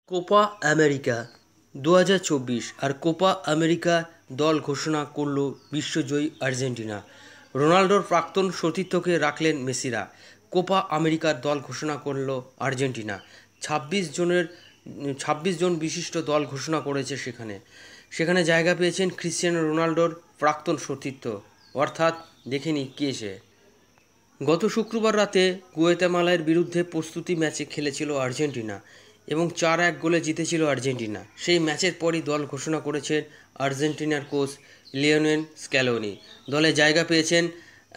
Copa America 2024 আর Copa America দল ঘোষণা করল বিশ্বজয়ী আর্জেন্টিনা। রোনাল্ডোর প্রাক্তন সতীর্থকে রাখলেন মেসিরা। কোপা আমেরিকার দল ঘোষণা করল আর্জেন্টিনা। 26 জন বিশিষ্ট দল ঘোষণা করেছে। সেখানে জায়গা পেয়েছেন ক্রিশ্চিয়ানো রোনাল্ডোর প্রাক্তন সতীর্থ, অর্থাৎ দেখে নি কে সে। গত শুক্রবার রাতে গুয়াতেমালার বিরুদ্ধে প্রস্তুতি ম্যাচে খেলেছিল আর্জেন্টিনা এবং 4-1 গোলে জিতেছিল আর্জেন্টিনা। সেই ম্যাচের পরই দল ঘোষণা করেছেন আর্জেন্টিনার কোচ লিওনেল স্ক্যালোনি। দলে জায়গা পেয়েছেন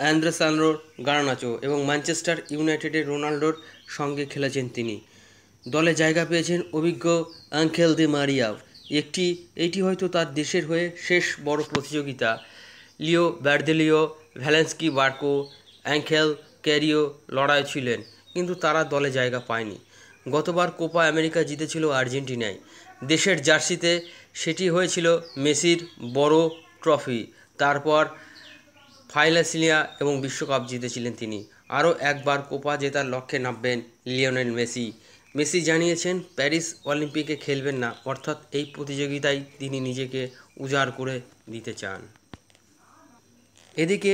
আন্দ্রেসানো গার্নাচো এবং ম্যানচেস্টার ইউনাইটেডের রোনাল্ডোর সঙ্গে খেলেছেন তিনি। দলে জায়গা পেয়েছেন অভিজ্ঞ আঙ্কেল দি মারিয়াও। এটি হয়তো তার দেশের হয়ে শেষ বড় প্রতিযোগিতা। লিও বার্দেলিও, ভ্যালেন্সকি বার্কো, অ্যাঙ্কেল ক্যারিও লড়াই ছিলেন, কিন্তু তারা দলে জায়গা পায়নি। গতবার কোপা আমেরিকা জিতেছিল আর্জেন্টিনায়। দেশের জার্সিতে সেটি হয়েছিল মেসির বড় ট্রফি। তারপর ফাইনালিয়া এবং বিশ্বকাপ জিতেছিলেন তিনি। আরও একবার কোপা জেতার লক্ষ্যে নামবেন লিওনেল মেসি জানিয়েছেন প্যারিস অলিম্পিকে খেলবেন না, অর্থাৎ এই প্রতিযোগিতায় তিনি নিজেকে উজাড় করে দিতে চান। এদিকে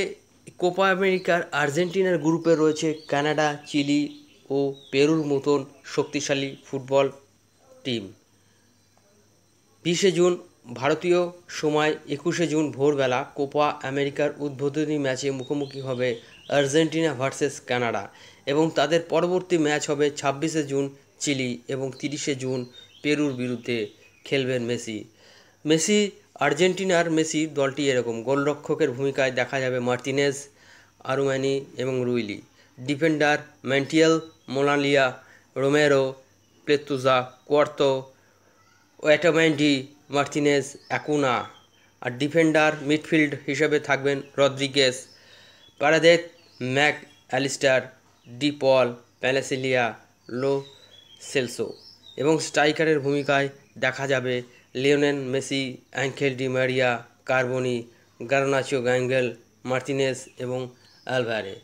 কোপা আমেরিকার আর্জেন্টিনার গ্রুপে রয়েছে কানাডা, চিলি ও পেরুর মতন শক্তিশালী ফুটবল টিম। 20 জুন ভারতীয় সময় 21 জুন ভোরবেলা কোপা আমেরিকার উদ্বোধনী ম্যাচে মুখোমুখি হবে আর্জেন্টিনা ভার্সেস কানাডা এবং তাদের পরবর্তী ম্যাচ হবে 26 জুন চিলি এবং 30 জুন পেরুর বিরুদ্ধে খেলবেন মেসি। আর্জেন্টিনার মেসির দলটি এরকম: গোলরক্ষকের ভূমিকায় দেখা যাবে মার্তিনেজ, আরুমানি এবং Rulli. Defender Montiel, Molina, Romero, প্লেতুজা, কোয়ার্তো, ওটামেন্ডি, মার্তিনেজ, অ্যাকুনা। আর ডিফেন্ডার মিডফিল্ড হিসেবে থাকবেন Rodriguez, Paredes, Mac Allister, De Paul, প্যালেসিলিয়া, লো সেলসো। এবং স্ট্রাইকারের ভূমিকায় দেখা যাবে Lionel Messi, Angel Di Maria, Carboni, Garnacho, গাঙ্গেল, মার্তিনেজ এবং আলভারে।